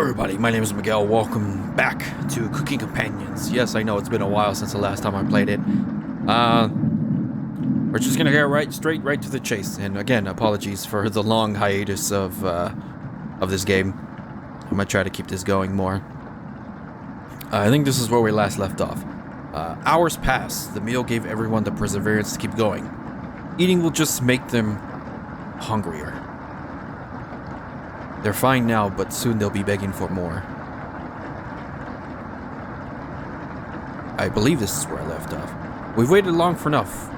everybody, my name is Miguel. Welcome back to Cooking Companions. Yes, I know it's been a while since the last time I played it. We're just gonna get straight to the chase. And again, apologies for the long hiatus of this game. I'm gonna try to keep this going more. I think this is where we last left off. Hours passed. The meal gave everyone the perseverance to keep going. Eating will just make them hungrier. They're fine now, but soon they'll be begging for more. I believe this is where I left off. We've waited long enough.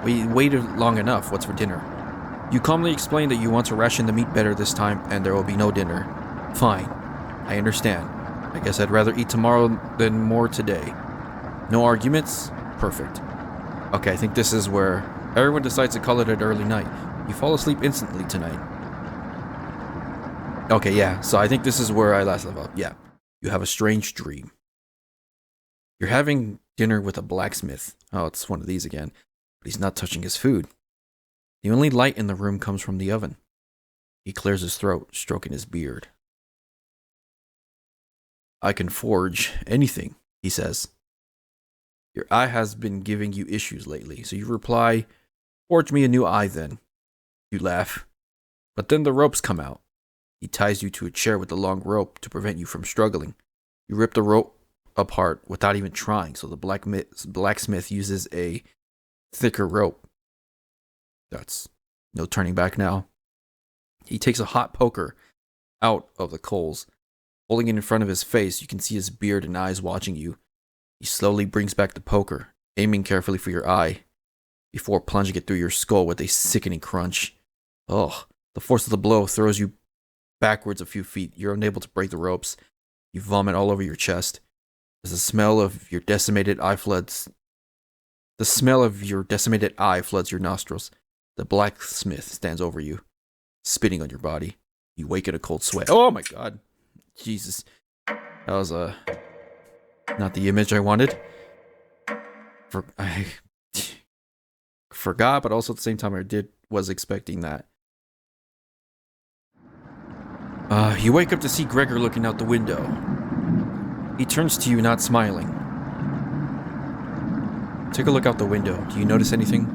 We waited long enough. What's for dinner? You calmly explain that you want to ration the meat better this time, and there will be no dinner. Fine. I understand. I guess I'd rather eat tomorrow than more today. No arguments? Perfect. Okay, I think this is where everyone decides to call it an early night. You fall asleep instantly tonight. Okay, yeah, so I think this is where I last left off. Yeah. You have a strange dream. You're having dinner with a blacksmith. Oh, it's one of these again. But he's not touching his food. The only light in the room comes from the oven. He clears his throat, stroking his beard. I can forge anything, he says. Your eye has been giving you issues lately, so you reply, forge me a new eye then. You laugh. But then the ropes come out. He ties you to a chair with a long rope to prevent you from struggling. You rip the rope apart without even trying, so the blacksmith uses a thicker rope. That's no turning back now. He takes a hot poker out of the coals. Holding it in front of his face, you can see his beard and eyes watching you. He slowly brings back the poker, aiming carefully for your eye, before plunging it through your skull with a sickening crunch. Ugh, the force of the blow throws you backwards a few feet. You're unable to break the ropes. You vomit all over your chest. As the smell of your decimated eye floods your nostrils. The blacksmith stands over you, spitting on your body. You wake in a cold sweat. Oh my god. Jesus. That was not the image I wanted. I forgot, but also at the same time was expecting that. You wake up to see Gregor looking out the window. He turns to you, not smiling. Take a look out the window. Do you notice anything?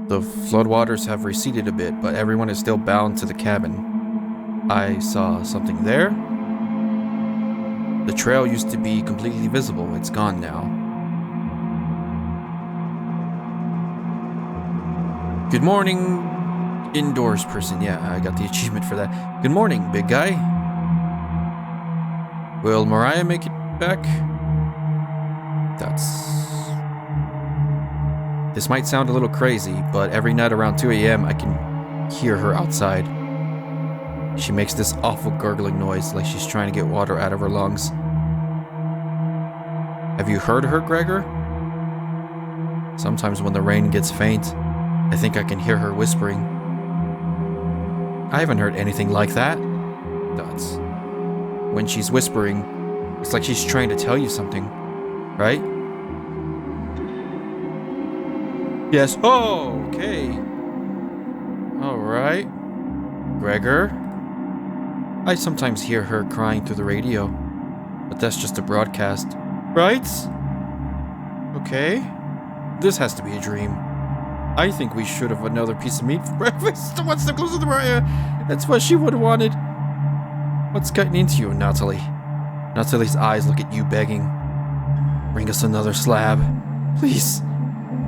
The floodwaters have receded a bit, but everyone is still bound to the cabin. I saw something there. The trail used to be completely visible. It's gone now. Good morning, indoors person. Yeah, I got the achievement for that. Good morning, big guy. Will Mariah make it back? This might sound a little crazy, but every night around 2 a.m. I can hear her outside. She makes this awful gurgling noise like she's trying to get water out of her lungs. Have you heard her, Gregor? Sometimes when the rain gets faint, I think I can hear her whispering. I haven't heard anything like that. When she's whispering, it's like she's trying to tell you something, right? Yes. Oh, okay. Alright. Gregor? I sometimes hear her crying through the radio, but that's just a broadcast. Right? Okay. This has to be a dream. I think we should have another piece of meat for breakfast. One step closer to Mariah. That's what she would have wanted. What's getting into you, Natalie? Natalie's eyes look at you begging. Bring us another slab. Please.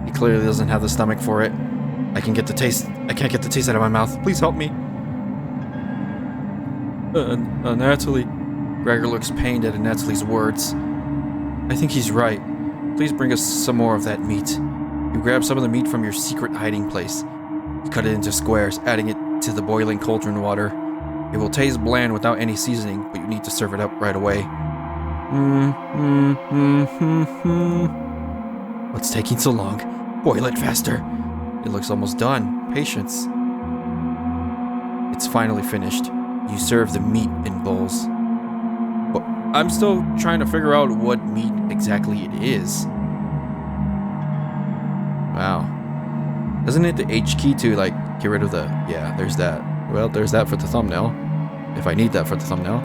He clearly doesn't have the stomach for it. I can't get the taste out of my mouth. Please help me. Natalie. Gregor looks pained at Natalie's words. I think he's right. Please bring us some more of that meat. You grab some of the meat from your secret hiding place. You cut it into squares, adding it to the boiling cauldron water. It will taste bland without any seasoning, but you need to serve it up right away. What's taking so long? Boil it faster. It looks almost done. Patience. It's finally finished. You serve the meat in bowls. But I'm still trying to figure out what meat exactly it is. Isn't it the H key to, like, get rid of the... Yeah, there's that. Well, there's that for the thumbnail. If I need that for the thumbnail.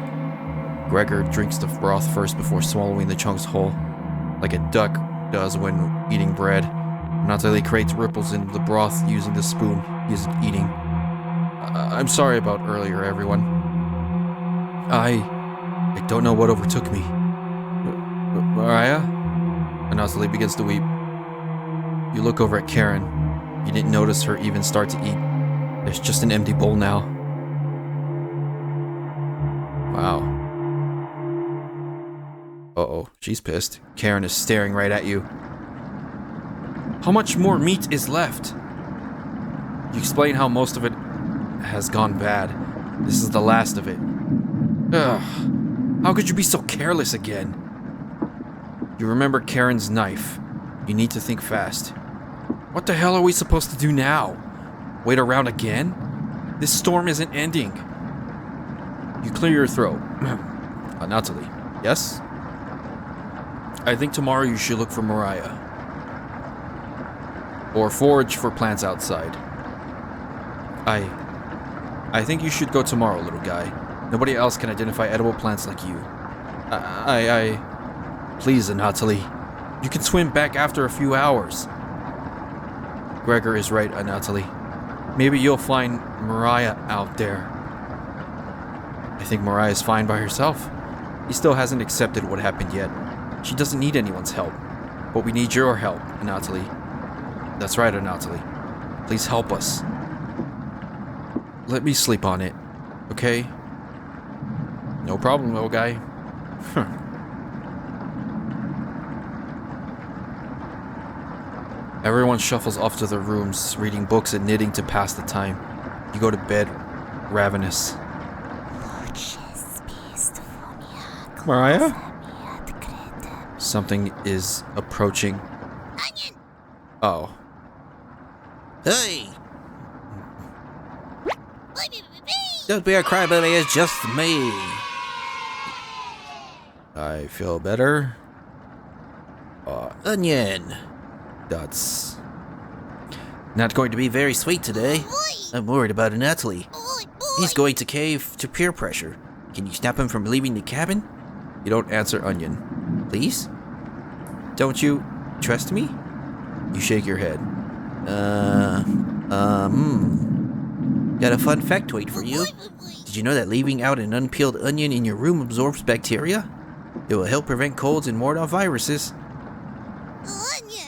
Gregor drinks the broth first before swallowing the chunks whole, like a duck does when eating bread. Natalie creates ripples in the broth using the spoon he is eating. I'm sorry about earlier, everyone. I don't know what overtook me. Mariah? Natalie begins to weep. You look over at Karen. You didn't notice her even start to eat. There's just an empty bowl now. Wow. Uh-oh, she's pissed. Karen is staring right at you. How much more meat is left? You explain how most of it has gone bad. This is the last of it. Ugh. How could you be so careless again? You remember Karen's knife. You need to think fast. What the hell are we supposed to do now? Wait around again? This storm isn't ending. You clear your throat. Natalie. Yes? I think tomorrow you should look for Mariah. Or forage for plants outside. I think you should go tomorrow, little guy. Nobody else can identify edible plants like you. Please, Natalie. You can swim back after a few hours. Gregor is right, Natalie. Maybe you'll find Mariah out there. I think Mariah's fine by herself. He still hasn't accepted what happened yet. She doesn't need anyone's help. But we need your help, Natalie. That's right, Natalie. Please help us. Let me sleep on it, okay? No problem, little guy. Everyone shuffles off to their rooms, reading books and knitting to pass the time. You go to bed, ravenous. Mariah? Something is approaching. Onion! Oh. Hey! Don't be a crybaby, it's just me. I feel better. Onion. That's Not going to be very sweet today. I'm worried about Natalie. He's going to cave to peer pressure. Can you stop him from leaving the cabin? You don't answer, Onion. Please? Don't you trust me? You shake your head. Got a fun factoid for you. Did you know that leaving out an unpeeled onion in your room absorbs bacteria? It will help prevent colds and ward off viruses.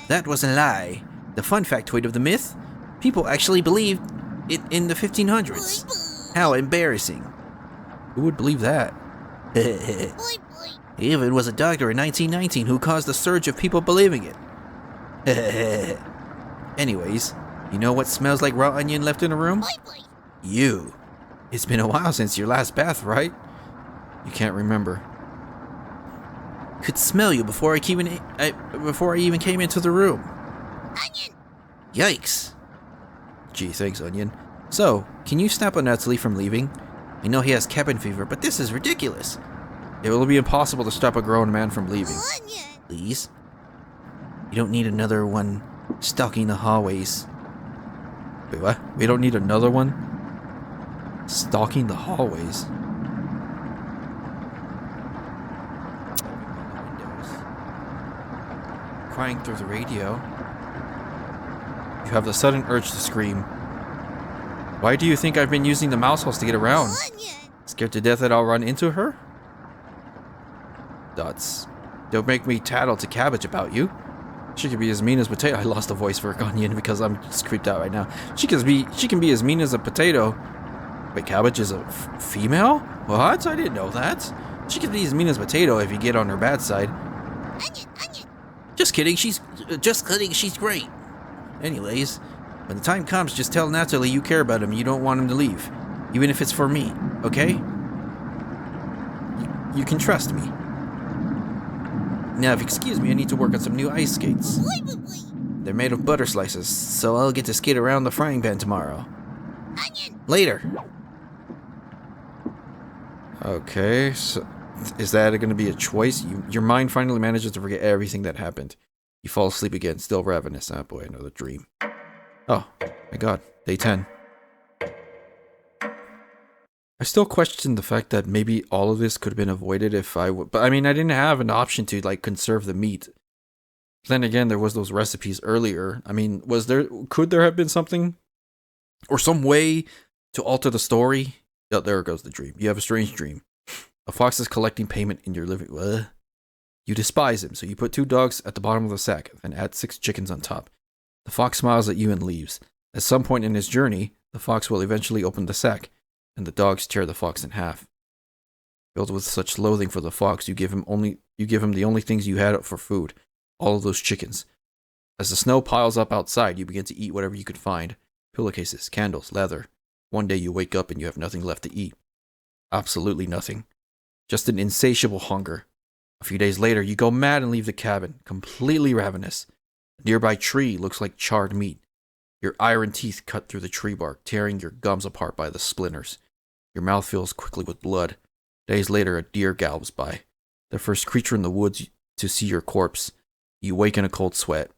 That was a lie. The fun factoid of the myth? People actually believed it in the 1500s. How embarrassing. Who would believe that? Even was a doctor in 1919 who caused a surge of people believing it. Anyways, you know what smells like raw onion left in a room? You. It's been a while since your last bath, right? You can't remember. Could smell you before I even came into the room. Onion! Yikes. Gee, thanks, Onion. So, can you stop Natalie from leaving? I know he has cabin fever, but this is ridiculous. It will be impossible to stop a grown man from leaving. Please? You don't need another one stalking the hallways. Wait, what? We don't need another one? Stalking the hallways? Crying through the radio. You have the sudden urge to scream. Why do you think I've been using the mouse holes to get around? Scared to death that I'll run into her? Dots. Don't make me tattle to Cabbage about you. She can be as mean as potato. I lost a voice for Onion because I'm just creeped out right now. She can be as mean as a potato. Wait, Cabbage is a female? What? I didn't know that. She can be as mean as potato if you get on her bad side. Onion. Just kidding. She's great. Anyways, when the time comes, just tell Natalie you care about him. You don't want him to leave, even if it's for me. Okay? You can trust me. Now, if you excuse me, I need to work on some new ice skates. They're made of butter slices, so I'll get to skate around the frying pan tomorrow. Onion. Later. Okay, so is that going to be a choice? Your mind finally manages to forget everything that happened. You fall asleep again, still ravenous. Ah, boy, another dream. Oh, my god. Day 10. I still question the fact that maybe all of this could have been avoided if I would. But I mean, I didn't have an option to, like, conserve the meat. Then again, there was those recipes earlier. I mean, could there have been something? Or some way to alter the story? Oh, there goes the dream. You have a strange dream. A fox is collecting payment in your living room. You despise him, so you put 2 dogs at the bottom of the sack and add 6 chickens on top. The fox smiles at you and leaves. At some point in his journey, the fox will eventually open the sack, and the dogs tear the fox in half. Filled with such loathing for the fox, you give him the only things you had for food, all of those chickens. As the snow piles up outside, you begin to eat whatever you could find. Pillowcases, candles, leather. One day you wake up and you have nothing left to eat. Absolutely nothing. Just an insatiable hunger. A few days later, you go mad and leave the cabin, completely ravenous. A nearby tree looks like charred meat. Your iron teeth cut through the tree bark, tearing your gums apart by the splinters. Your mouth fills quickly with blood. Days later, a deer gallops by. The first creature in the woods to see your corpse. You wake in a cold sweat.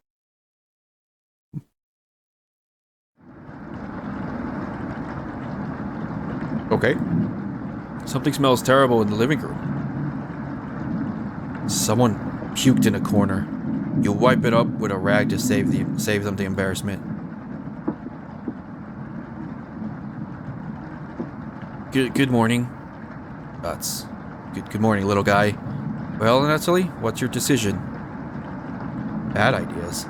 Okay. Something smells terrible in the living room. Someone puked in a corner. You wipe it up with a rag to save them the embarrassment. Good morning. That's good morning, little guy. Well, Natalie, what's your decision? Bad ideas.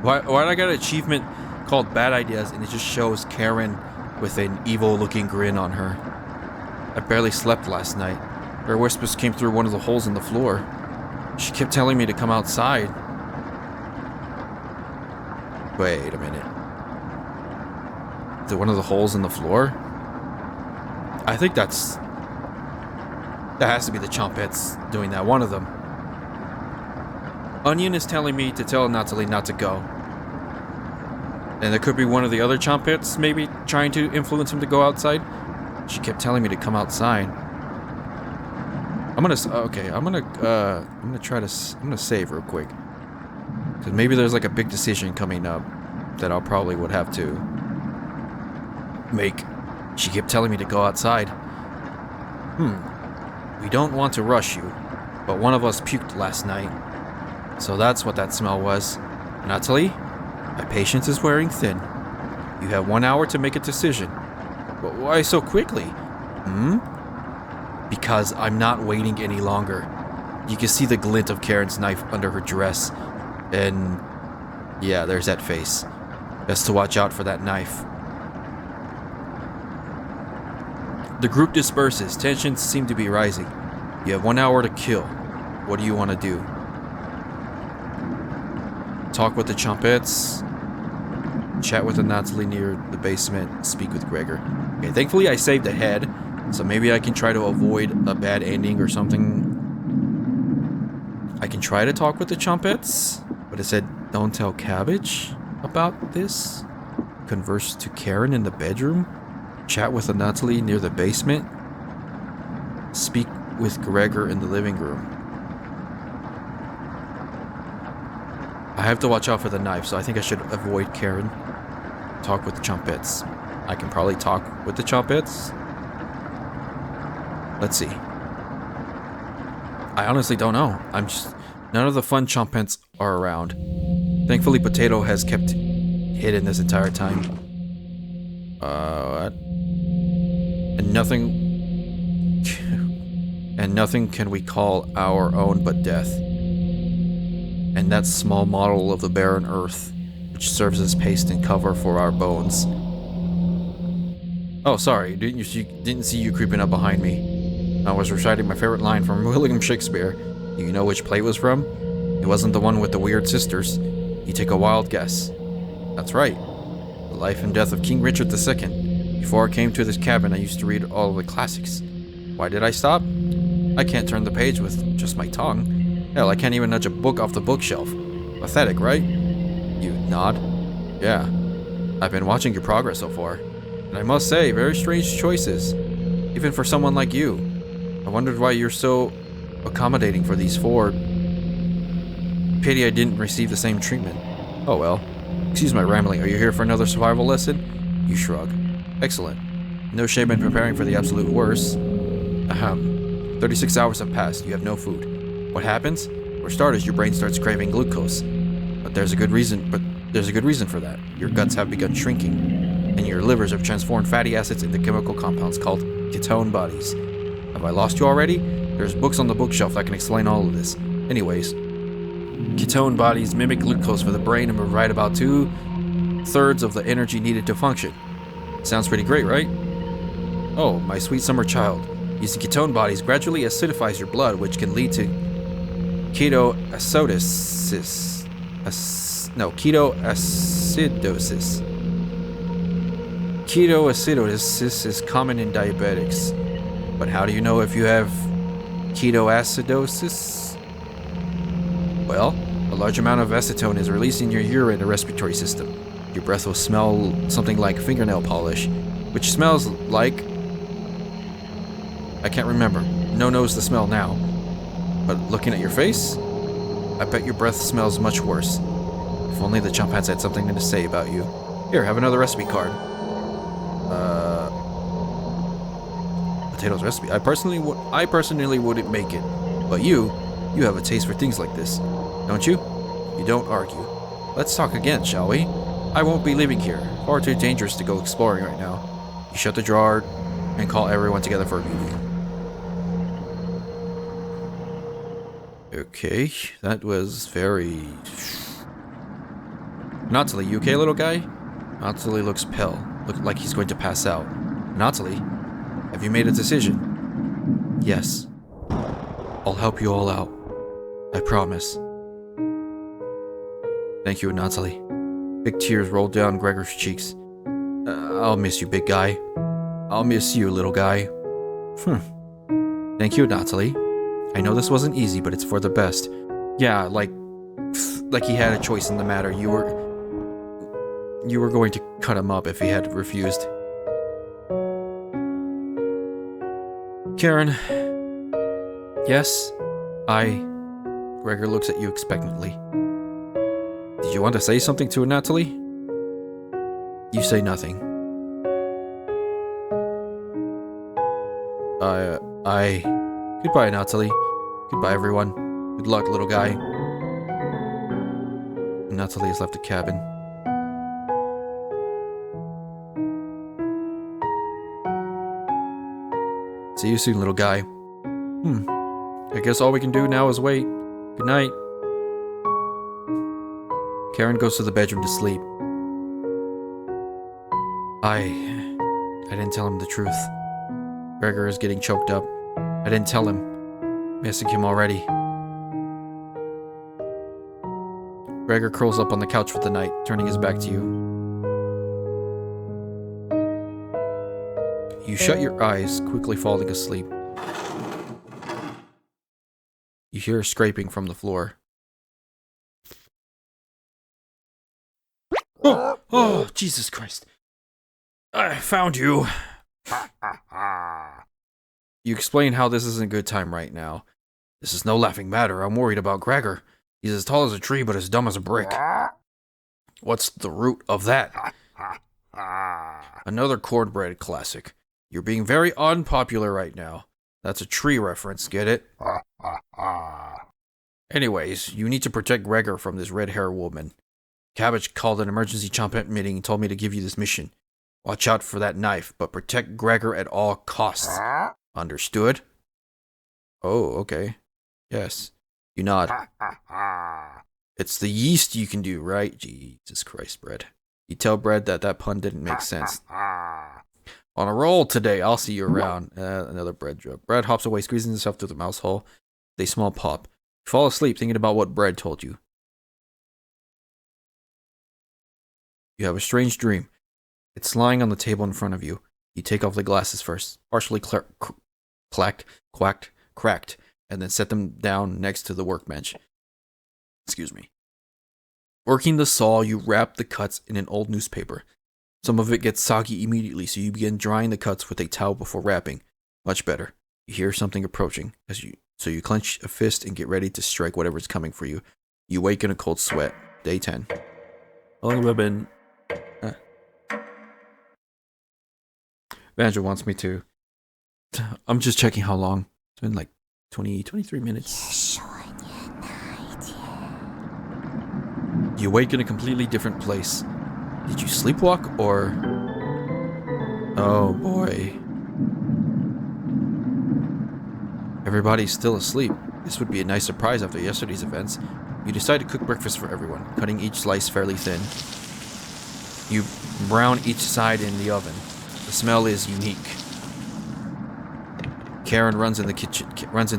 Why did I get an achievement called Bad Ideas and it just shows Karen with an evil-looking grin on her? I barely slept last night. Her whispers came through one of the holes in the floor. She kept telling me to come outside. Wait a minute. Is it one of the holes in the floor? I think that has to be the Chompettes doing that, one of them. Onion is telling me to tell Natalie not to go. And there could be one of the other Chompettes maybe trying to influence him to go outside. She kept telling me to come outside. I'm gonna save real quick. Cause maybe there's like a big decision coming up that I'll probably would have to make. She kept telling me to go outside. We don't want to rush you, but one of us puked last night. So that's what that smell was. Natalie, my patience is wearing thin. You have 1 hour to make a decision. But why so quickly? Because I'm not waiting any longer. You can see the glint of Karen's knife under her dress. And yeah, there's that face. Best to watch out for that knife. The group disperses. Tensions seem to be rising. You have 1 hour to kill. What do you want to do? Talk with the Chompettes. Chat with the Natalie near the basement. Speak with Gregor. Okay, thankfully I saved ahead, so maybe I can try to avoid a bad ending or something. I can try to talk with the Chompettes, but it said don't tell Cabbage about this. Converse to Karen in the bedroom. Chat with the Natalie near the basement. Speak with Gregor in the living room. I have to watch out for the knife, so I think I should avoid Karen. Talk with the Chompettes. I can probably talk with the Chompettes. Let's see. I honestly don't know. None of the fun Chompettes are around. Thankfully, Potato has kept hidden this entire time. What? And nothing can we call our own but death. And that small model of the barren earth, which serves as paste and cover for our bones. Oh, sorry, didn't see you creeping up behind me. I was reciting my favorite line from William Shakespeare. Do you know which play it was from? It wasn't the one with the weird sisters. You take a wild guess. That's right. The Life and Death of King Richard II. Before I came to this cabin, I used to read all of the classics. Why did I stop? I can't turn the page with just my tongue. Hell, I can't even nudge a book off the bookshelf. Pathetic, right? You nod. Yeah. I've been watching your progress so far. And I must say, very strange choices. Even for someone like you. I wondered why you're so accommodating for these four. Pity I didn't receive the same treatment. Oh well. Excuse my rambling, are you here for another survival lesson? You shrug. Excellent. No shame in preparing for the absolute worst. Ahem. 36 hours have passed, you have no food. What happens? For starters, your brain starts craving glucose. But there's a good reason for that. Your guts have begun shrinking, and your livers have transformed fatty acids into chemical compounds called ketone bodies. Have I lost you already? There's books on the bookshelf that can explain all of this. Anyways, ketone bodies mimic glucose for the brain and provide about 2/3 of the energy needed to function. Sounds pretty great, right? Oh, my sweet summer child. Using ketone bodies gradually acidifies your blood, which can lead to ketoacidosis. Ketoacidosis. Ketoacidosis is common in diabetics. But how do you know if you have ketoacidosis? Well, a large amount of acetone is released in your urine and respiratory system. Your breath will smell something like fingernail polish, which smells like... I can't remember. No knows the smell now. But looking at your face, I bet your breath smells much worse. If only the chump had something to say about you. Here, have another recipe card. Potatoes recipe. I personally wouldn't make it, but you have a taste for things like this, don't you? You don't argue. Let's talk again, shall we? I won't be leaving here. Far too dangerous to go exploring right now. You shut the drawer and call everyone together for a meeting. Okay, that was very... Nathalie, you okay, little guy? Nathalie looks pale. Looks like he's going to pass out. Nathalie, have you made a decision? Yes. I'll help you all out. I promise. Thank you, Nathalie. Big tears rolled down Gregor's cheeks. I'll miss you, big guy. I'll miss you, little guy. Thank you, Nathalie. I know this wasn't easy, but it's for the best. Yeah, like he had a choice in the matter. You were going to cut him up if he had refused. Karen. Yes? Gregor looks at you expectantly. Did you want to say something to Nathalie? You say nothing. Goodbye, Nathalie. Goodbye, everyone. Good luck, little guy. Nathalie has left the cabin. See you soon, little guy. I guess all we can do now is wait. Good night. Karen goes to the bedroom to sleep. I didn't tell him the truth. Gregor is getting choked up. I didn't tell him. Missing him already. Gregor curls up on the couch for the night, turning his back to you. You shut your eyes, quickly falling asleep. You hear a scraping from the floor. Oh, Jesus Christ. I found you. You explain how this isn't a good time right now. This is no laughing matter. I'm worried about Gregor. He's as tall as a tree, but as dumb as a brick. What's the root of that? Another cornbread classic. You're being very unpopular right now. That's a tree reference, get it? Anyways, you need to protect Gregor from this red-haired woman. Cabbage called an emergency chomp meeting and told me to give you this mission. Watch out for that knife, but protect Gregor at all costs. Understood? Oh, okay. Yes. You nod. It's the yeast you can do, right? Jesus Christ, Bread. You tell Bread that pun didn't make sense. On a roll today, I'll see you around. Another Bread joke. Bread hops away, squeezing himself through the mouse hole. They small pop. You fall asleep thinking about what Bread told you. You have a strange dream. It's lying on the table in front of you. You take off the glasses first, partially cracked, and then set them down next to the workbench. Excuse me. Working the saw, you wrap the cuts in an old newspaper. Some of it gets soggy immediately, so you begin drying the cuts with a towel before wrapping. Much better. You hear something approaching, so you clench a fist and get ready to strike whatever's coming for you. You wake in a cold sweat. Day 10. How long have I been? Vandra wants me to. I'm just checking how long. It's been like 23 minutes. You wake in a completely different place. Did you sleepwalk or... Oh boy. Everybody's still asleep. This would be a nice surprise after yesterday's events. You decide to cook breakfast for everyone, cutting each slice fairly thin. You brown each side in the oven. The smell is unique. Karen runs into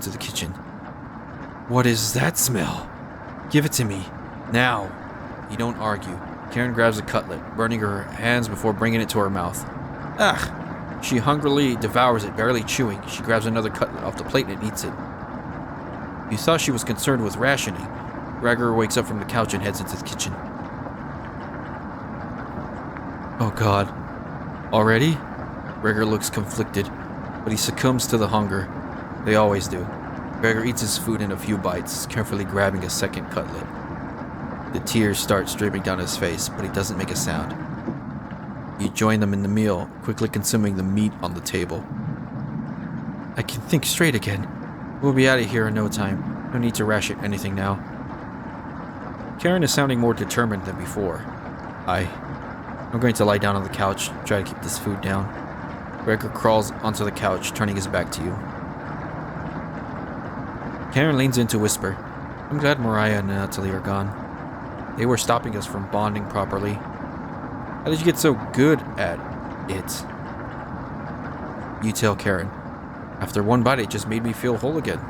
the kitchen. What is that smell? Give it to me. Now. You don't argue. Karen grabs a cutlet, burning her hands before bringing it to her mouth. Ugh. She hungrily devours it, barely chewing. She grabs another cutlet off the plate and eats it. You thought she was concerned with rationing. Gregor wakes up from the couch and heads into the kitchen. Oh god. Already? Gregor looks conflicted, but he succumbs to the hunger. They always do. Gregor eats his food in a few bites, carefully grabbing a second cutlet. The tears start streaming down his face, but he doesn't make a sound. You join them in the meal, quickly consuming the meat on the table. I can think straight again. We'll be out of here in no time. No need to ration anything now. Karen is sounding more determined than before. I'm going to lie down on the couch, try to keep this food down. Gregor crawls onto the couch, turning his back to you. Karen leans in to whisper, I'm glad Mariah and Natalie are gone. They were stopping us from bonding properly. How did you get so good at it? You tell Karen. After one bite, it just made me feel whole again.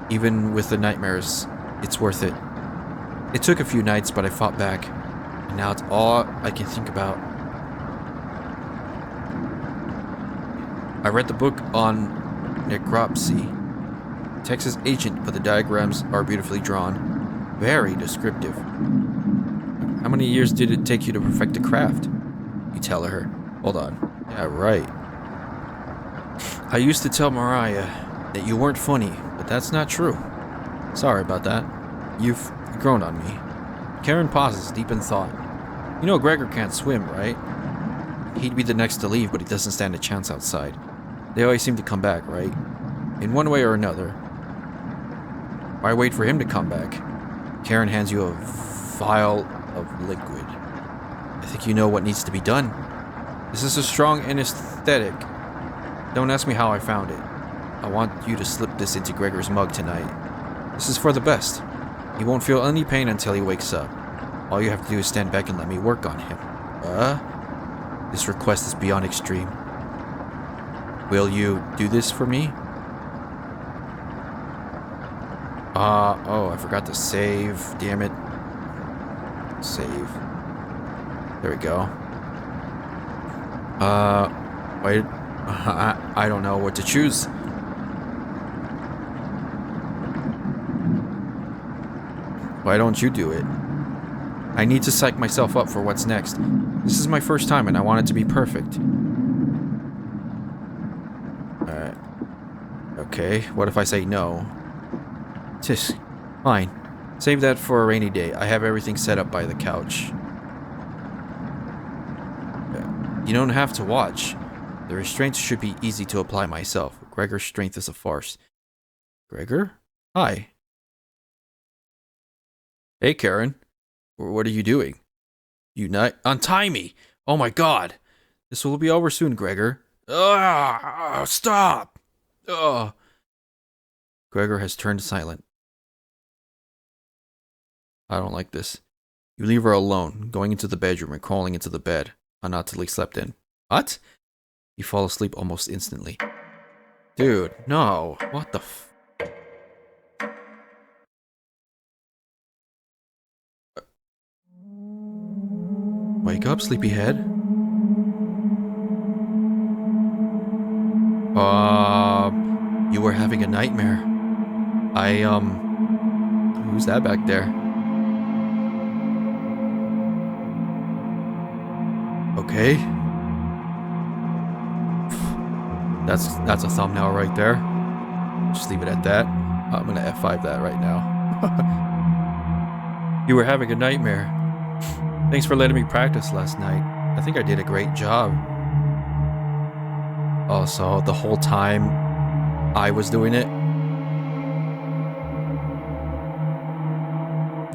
Even with the nightmares, it's worth it. It took a few nights, but I fought back. And now it's all I can think about. I read the book on necropsy. Text is ancient, but the diagrams are beautifully drawn. Very descriptive. How many years did it take you to perfect the craft? You tell her. Hold on. Yeah, right. I used to tell Mariah that you weren't funny, but that's not true. Sorry about that. You've grown on me. Karen pauses, deep in thought. You know Gregor can't swim, right? He'd be the next to leave, but he doesn't stand a chance outside. They always seem to come back, right? In one way or another. Why wait for him to come back? Karen hands you a vial of liquid. I think you know what needs to be done. This is a strong anesthetic. Don't ask me how I found it. I want you to slip this into Gregor's mug tonight. This is for the best. He won't feel any pain until he wakes up. All you have to do is stand back and let me work on him. This request is beyond extreme. Will you do this for me? Oh, I forgot to save. Damn it. Save. There we go. Wait. I don't know what to choose. Why don't you do it? I need to psych myself up for what's next. This is my first time and I want it to be perfect. Alright. Okay, what if I say no? Just fine. Save that for a rainy day. I have everything set up by the couch. You don't have to watch. The restraints should be easy to apply myself. Gregor's strength is a farce. Gregor? Hi. Hey, Karen. What are you doing? Untie me! Oh my god! This will be over soon, Gregor. Stop! Gregor has turned silent. I don't like this. You leave her alone, going into the bedroom and crawling into the bed. Natalie slept in. What? You fall asleep almost instantly. Dude, no. What the f... Wake up, sleepyhead. You were having a nightmare. Who's that back there? Okay. That's a thumbnail right there. Just leave it at that. I'm gonna F5 that right now. You were having a nightmare. Thanks for letting me practice last night. I think I did a great job. Oh, so the whole time I was doing it?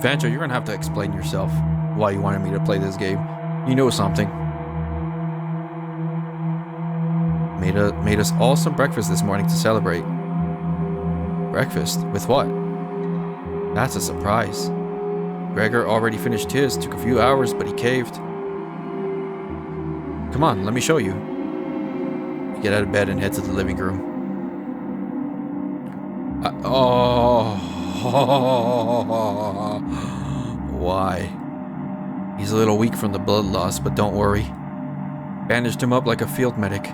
Vancho, you're gonna have to explain yourself why you wanted me to play this game. You know something. Made us all some breakfast this morning to celebrate. Breakfast? With what? That's a surprise. Gregor already finished his, took a few hours, but he caved. Come on, let me show you. You get out of bed and head to the living room. Why? He's a little weak from the blood loss, but don't worry. Bandaged him up like a field medic.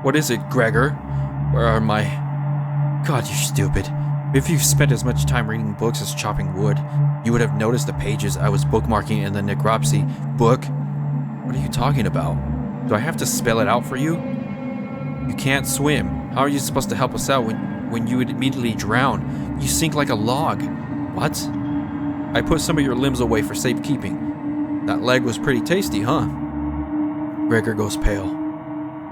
What is it, Gregor? Where are my... God, you're stupid. If you've spent as much time reading books as chopping wood, you would have noticed the pages I was bookmarking in the necropsy book. What are you talking about? Do I have to spell it out for you? You can't swim. How are you supposed to help us out when you would immediately drown? You sink like a log. What? I put some of your limbs away for safekeeping. That leg was pretty tasty, huh? Gregor goes pale.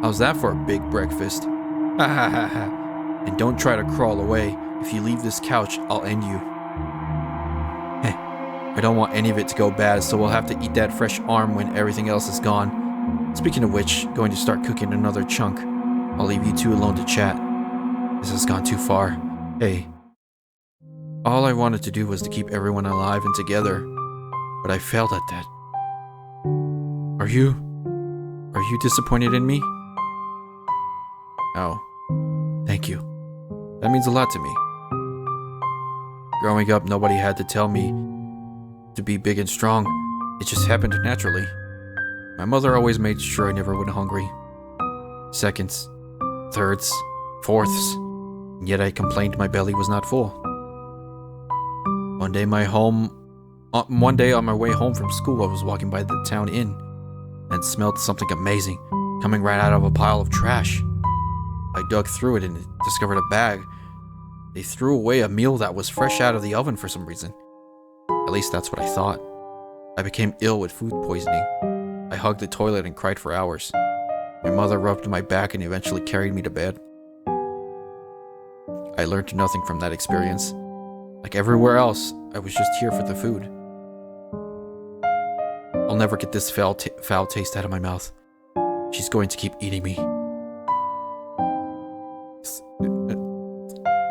How's that for a big breakfast? Ha ha ha ha. And don't try to crawl away. If you leave this couch, I'll end you. Heh. I don't want any of it to go bad, so we'll have to eat that fresh arm when everything else is gone. Speaking of which, going to start cooking another chunk. I'll leave you two alone to chat. This has gone too far. Hey. All I wanted to do was to keep everyone alive and together, but I failed at that. Are you disappointed in me? Oh. Thank you. That means a lot to me. Growing up, nobody had to tell me to be big and strong. It just happened naturally. My mother always made sure I never went hungry. Seconds, thirds, fourths, and yet I complained my belly was not full. One day on my way home from school, I was walking by the town inn and smelled something amazing coming right out of a pile of trash. I dug through it and discovered a bag. They threw away a meal that was fresh out of the oven for some reason. At least that's what I thought. I became ill with food poisoning. I hugged the toilet and cried for hours. My mother rubbed my back and eventually carried me to bed. I learned nothing from that experience. Like everywhere else, I was just here for the food. I'll never get this foul taste out of my mouth. She's going to keep eating me.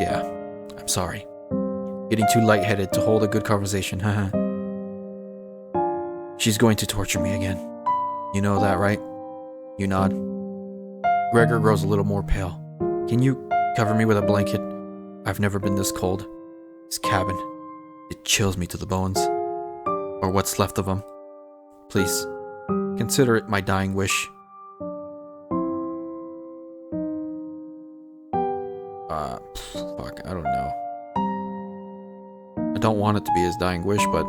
Yeah, I'm sorry. Getting too lightheaded to hold a good conversation, haha. She's going to torture me again. You know that, right? You nod. Gregor grows a little more pale. Can you cover me with a blanket? I've never been this cold. This cabin, it chills me to the bones. Or what's left of them. Please, consider it my dying wish. Fuck, I don't know. I don't want it to be his dying wish, but...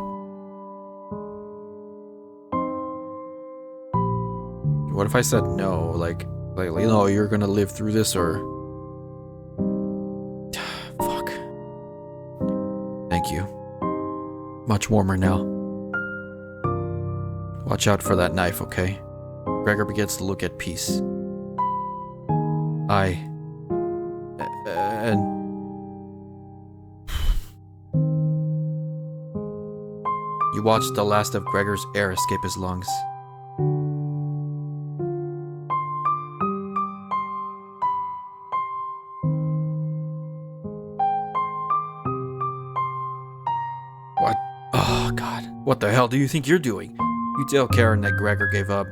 What if I said no? Like, you know, you're gonna live through this, or... Fuck. Thank you. Much warmer now. Watch out for that knife, okay? Gregor begins to look at peace. And... You watch the last of Gregor's air escape his lungs. What? Oh, God. What the hell do you think you're doing? You tell Karen that Gregor gave up.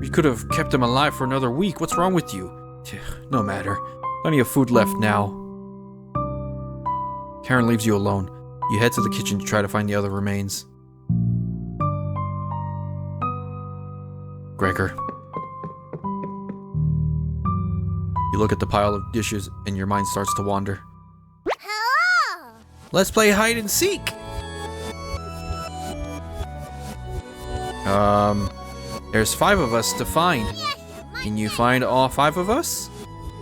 We could have kept him alive for another week. What's wrong with you? No matter. Plenty of food left now. Karen leaves you alone. You head to the kitchen to try to find the other remains. Gregor. You look at the pile of dishes and your mind starts to wander. Hello! Let's play hide and seek! There's 5 of us to find. Can you find all 5 of us?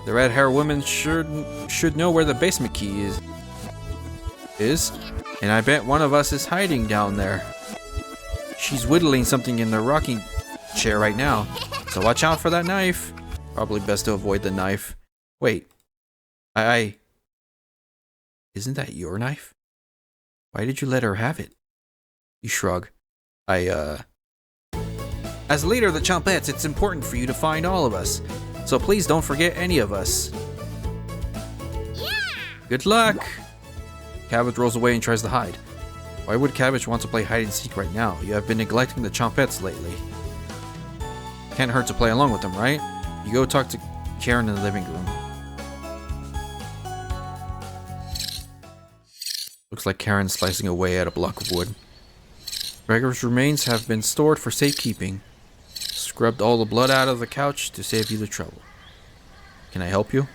The red-haired woman should know where the basement key is. is, and I bet one of us is hiding down there. She's whittling something in the rocking chair right now, so watch out for that knife. Probably best to avoid the knife. Wait. Isn't that your knife? Why did you let her have it? You shrug. As leader of the Chompettes, it's important for you to find all of us. So please don't forget any of us. Yeah! Good luck! Cabbage rolls away and tries to hide. Why would Cabbage want to play hide and seek right now? You have been neglecting the Chompettes lately. Can't hurt to play along with them, right? You go talk to Karen in the living room. Looks like Karen's slicing away at a block of wood. Gregor's remains have been stored for safekeeping. Scrubbed all the blood out of the couch to save you the trouble. Can I help you?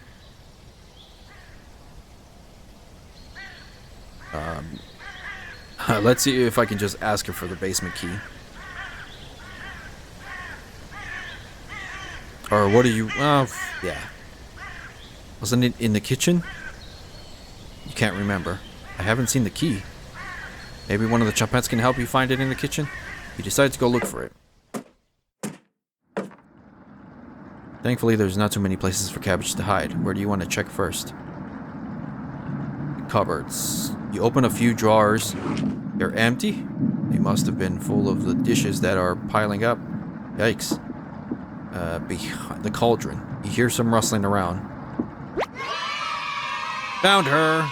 Let's see if I can just ask her for the basement key. Or what are you... yeah. Wasn't it in the kitchen? You can't remember. I haven't seen the key. Maybe one of the Chompettes can help you find it in the kitchen? You decide to go look for it. Thankfully, there's not too many places for Cabbage to hide. Where do you want to check first? The cupboards. You open a few drawers. They're empty? They must have been full of the dishes that are piling up. Yikes. Behind the cauldron. You hear some rustling around. Found her!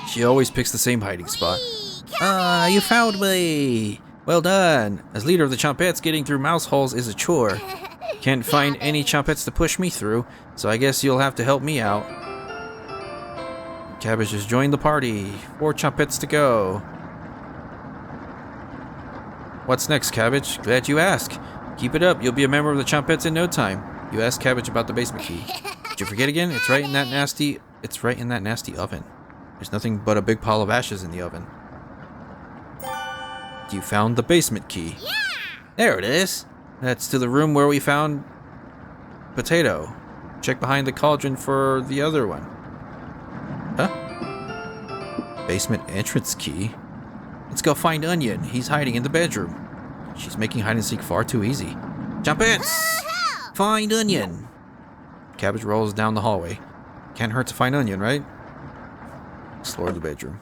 She always picks the same hiding spot. Ah, you found me! Well done! As leader of the Chompettes, getting through mouse holes is a chore. Can't find any Chompettes to push me through, so I guess you'll have to help me out. Cabbage has joined the party. 4 Chompettes to go. What's next, Cabbage? Glad you asked. Keep it up, you'll be a member of the Chompettes in no time. You asked Cabbage about the basement key. Did you forget again? It's right in that nasty oven. There's nothing but a big pile of ashes in the oven. You found the basement key. Yeah! There it is. That's to the room where we found Potato. Check behind the cauldron for the other one. Huh? Basement entrance key? Let's go find Onion. He's hiding in the bedroom. She's making hide and seek far too easy. Chompettes! Find Onion! Cabbage rolls down the hallway. Can't hurt to find Onion, right? Explore the bedroom.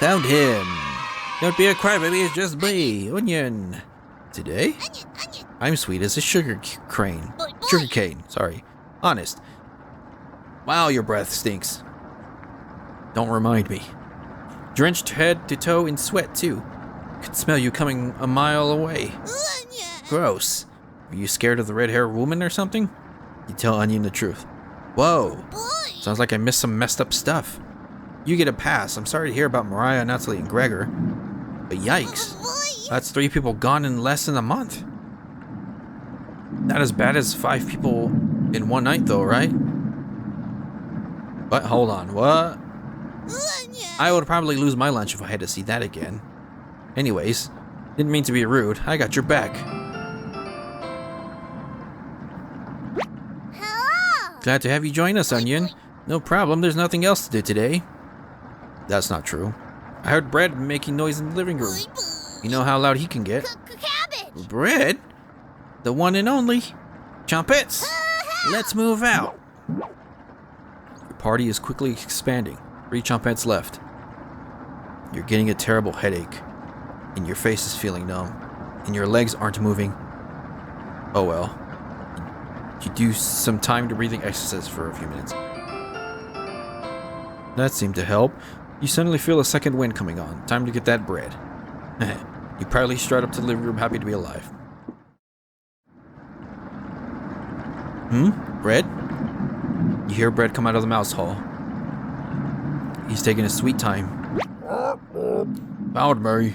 Found him! Don't be a crybaby, it's just me, Onion. Today? Onion. I'm sweet as a sugar cane, sorry. Honest. Wow, your breath stinks. Don't remind me. Drenched head to toe in sweat, too. Could smell you coming a mile away. Gross. Are you scared of the red-haired woman or something? You tell Onion the truth. Whoa. Sounds like I missed some messed up stuff. You get a pass. I'm sorry to hear about Mariah, Natalie, and Gregor. But yikes. That's 3 people gone in less than a month. Not as bad as 5 people in one night, though, right? But hold on, what? I would probably lose my lunch if I had to see that again. Anyways, didn't mean to be rude. I got your back. Hello. Glad to have you join us, Onion. No problem, there's nothing else to do today. That's not true. I heard Brad making noise in the living room. You know how loud he can get. Cabbage. Brad? The one and only. Chompettes! Let's move out. Your party is quickly expanding. 3 Chompettes left. You're getting a terrible headache. And your face is feeling numb. And your legs aren't moving. Oh well. You do some time to breathing exercise for a few minutes. That seemed to help. You suddenly feel a second wind coming on. Time to get that bread. You proudly stride up to the living room, happy to be alive. Bread? You hear Bread come out of the mouse hall. He's taking his sweet time. Found me.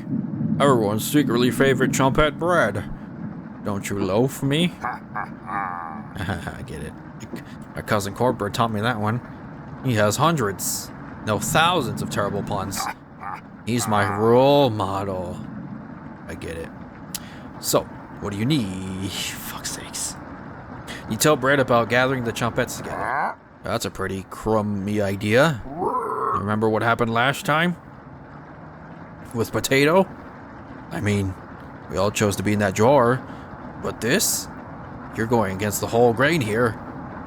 Everyone's secretly favorite Chompette Bread. Don't you loaf me? I get it. My cousin Corporate taught me that one. He has hundreds, no thousands of terrible puns. He's my role model. I get it. So, what do you need? Fuck's sakes. You tell Brett about gathering the Chompettes together. That's a pretty crummy idea. Remember what happened last time? With Potato? I mean, we all chose to be in that drawer. But this? You're going against the whole grain here.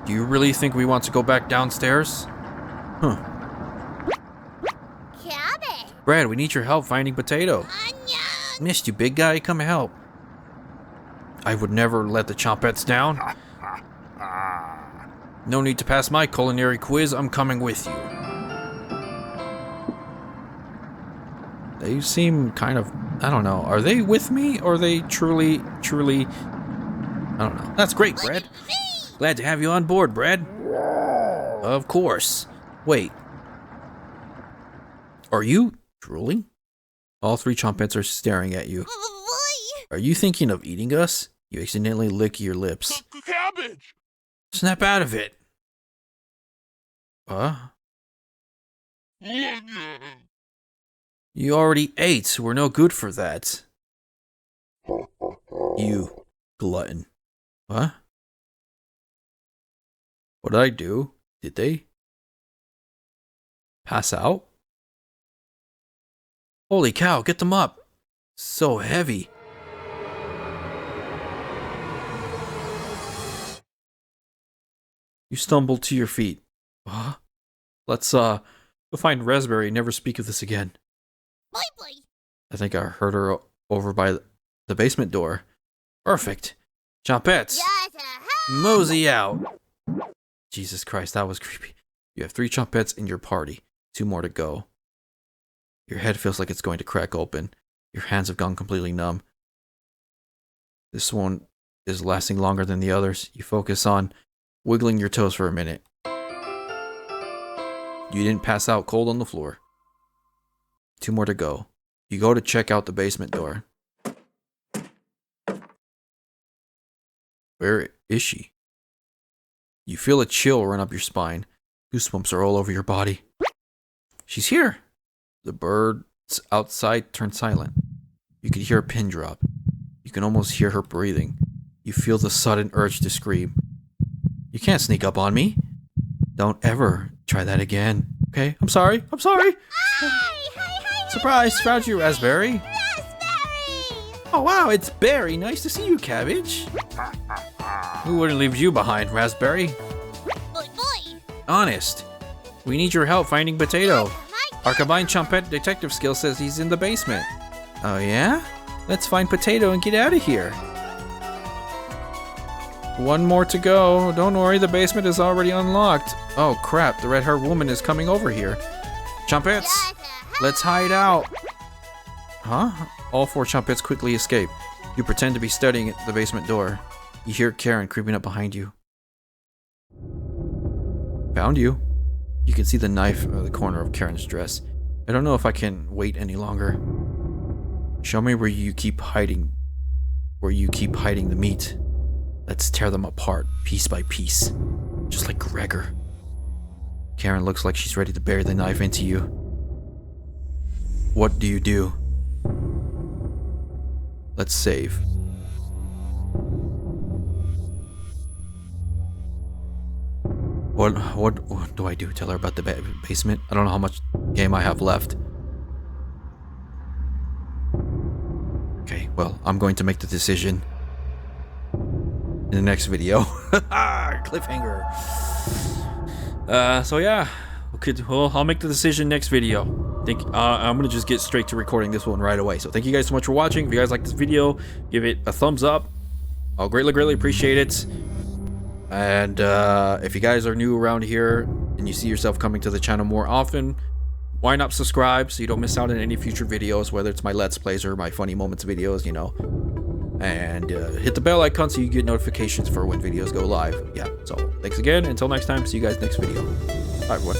Do you really think we want to go back downstairs? Huh. Cabbage. Brad, we need your help finding Potato. Onion. Missed you, big guy. Come help. I would never let the Chompettes down. No need to pass my culinary quiz. I'm coming with you. They seem kind of, I don't know. Are they with me or are they truly, I don't know. That's great, Brad. Glad to have you on board, Brad. Of course. Wait. Are you drooling? All three Chompettes are staring at you. Are you thinking of eating us? You accidentally lick your lips. Cabbage! Snap out of it. Huh? You already ate. We're no good for that. You glutton. What? What did I do? Did they pass out? Holy cow, get them up. So heavy. You stumbled to your feet. Huh? Let's go find Raspberry and never speak of this again. Boy, boy. I think I heard her over by the basement door. Perfect. Chompettes, mosey out. Jesus Christ, that was creepy. You have 3 Chompettes in your party. 2 more to go. Your head feels like it's going to crack open. Your hands have gone completely numb. This one is lasting longer than the others. You focus on wiggling your toes for a minute. You didn't pass out cold on the floor. 2 more to go. You go to check out the basement door. Where is she? You feel a chill run up your spine. Goosebumps are all over your body. She's here. The birds outside turn silent. You can hear a pin drop. You can almost hear her breathing. You feel the sudden urge to scream. You can't sneak up on me. Don't ever try that again. Okay? I'm sorry. I'm sorry. Hi. Surprise! Found you, Raspberry. Raspberry. Oh wow, it's Barry. Nice to see you, Cabbage. Who wouldn't leave you behind, Raspberry? Boy, boy. Honest. We need your help finding Potato. Our combined Chompette detective skill says he's in the basement. Oh yeah? Let's find Potato and get out of here. 1 more to go. Don't worry, the basement is already unlocked. Oh crap, the red-haired woman is coming over here. Chompettes, let's hide out. Huh? All 4 Chompettes quickly escape. You pretend to be studying at the basement door. You hear Karen creeping up behind you. Found you. You can see the knife at the corner of Karen's dress. I don't know if I can wait any longer. Show me where you keep hiding the meat. Let's tear them apart, piece by piece. Just like Gregor. Karen looks like she's ready to bury the knife into you. What do you do? Let's save. What do I do? Tell her about the basement? I don't know how much game I have left. Okay, well, I'm going to make the decision in the next video. Cliffhanger. So yeah, okay, well, I'll make the decision next video. I'm gonna just get straight to recording this one right away. So thank you guys so much for watching. If you guys like this video, give it a thumbs up. I'll greatly appreciate it. And if you guys are new around here and you see yourself coming to the channel more often, why not subscribe so you don't miss out on any future videos, whether it's my Let's Plays or my Funny Moments videos, you know. And hit the bell icon so you get notifications for when videos go live. Yeah, so thanks again. Until next time, see you guys next video. Bye, everyone.